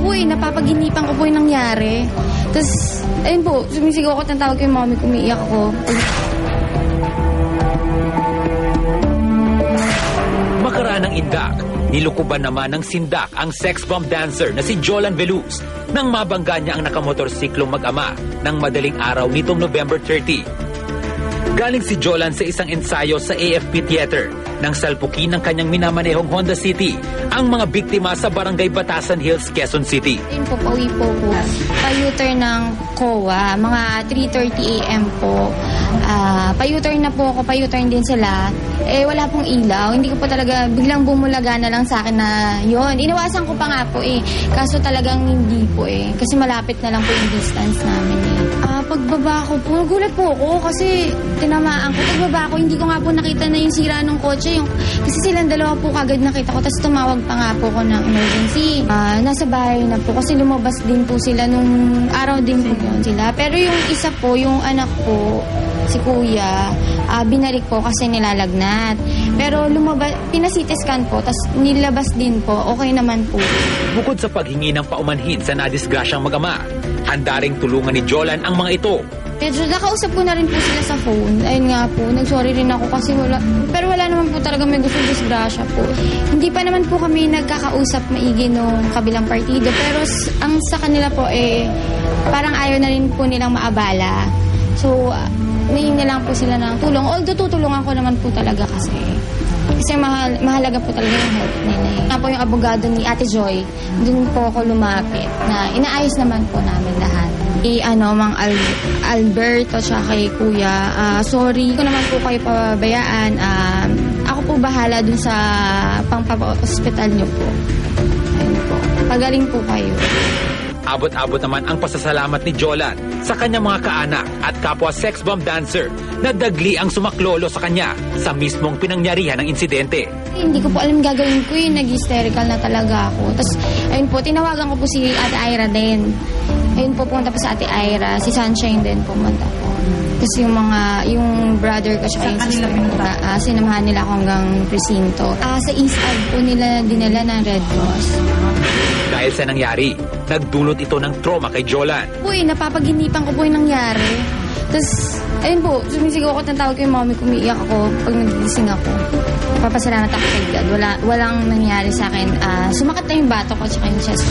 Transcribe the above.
po eh, napapaginipan ko po yung nangyari. Tapos, ayun po, sumisigaw ako, tawag ko yung mommy ko, umiiyak ako. Makaraan ng indak, nilukuban naman ng sindak ang sex bomb dancer na si Jolan Veluz nang mabangga niya ang nakamotorsiklong mag-ama ng madaling araw nitong November 30. Galing si Jolan sa isang ensayo sa AFP Theater nang salpukin ng kanyang minamanehong Honda City ang mga biktima sa Barangay Batasan Hills, Quezon City. Ayun po, pauwi po po. Pa-U-turn ng COA, mga 3:30 a.m. po. Pa-U-turn na po ako, pa-U-turn din sila. Eh, wala pong ilaw. Hindi ko po talaga, biglang bumulaga na lang sa akin na yon. Inawasan ko pa nga po eh. Kaso talagang hindi po eh. Kasi malapit na lang po yung distance namin eh. Pagbaba ko po, nagulat po ako kasi tinamaan ko. Pagbaba ko, hindi ko nga po nakita na yung sira ng kotse. Kasi silang dalawa po kagad nakita ko. Tapos tumawag pa nga po ko ng emergency. Nasa bahay na po kasi lumabas din po sila nung araw din po yun sila. Pero yung isa po, yung anak po, si kuya, binalik po kasi nilalagnat. Pero pinasiti scan po, tapos nilabas din po, okay naman po. Bukod sa paghingi ng paumanhin sa nadisgrasyang mag-ama, handa ring tulungan ni Jolan ang mga ito. Medyo nakausap ko na rin po sila sa phone. Ayun nga po, nag-sorry rin ako kasi pero wala naman po talaga may gusto disgrasya po. Hindi pa naman po kami nagkakausap maigi nung kabilang partido. Pero ang sa kanila po parang ayaw na rin po nilang maabala. So, nahingi lang po sila ng tulong. Although tutulungan ko naman po talaga kasi mahalaga po talaga yung help nila. Nga po yung abogado ni Ate Joy, dun po ako lumapit na inaayos naman po namin lahat. Mang Alberto tsaka kay Kuya, sorry ko naman po kayo pababayaan. Ako po bahala dun sa pangpapa-hospital nyo po. Ayun po. Pagaling po kayo. Abot-abot naman ang pasasalamat ni Jolan sa kanyang mga kaanak at kapwa sex bomb dancer na dagli ang sumaklolo sa kanya sa mismong pinangyarihan ng insidente. Hindi ko po alam gagawin ko nag-hysterical na talaga ako. Tapos, ayun po, tinawagan ko po si Ate Ira din. Ayun po, pumunta po sa Ate Ira. Si Sunshine din pumunta po. Tapos yung brother ko siya yung sister ko, sinamahan nila ako hanggang presinto. Sa East Ave po nila dinala ng Red Cross. Dahil sa nangyari, nagdulot ito ng trauma kay Jolan. Napapaginipan ko po yung nangyari. Tapos, ayun po, sumisigaw ako, tawag ko yung mommy ko, umiiyak ako pag nagising ako. Papasalamat ako kay God. Walang nangyari sa akin. Sumakit na yung bato ko at yung chest.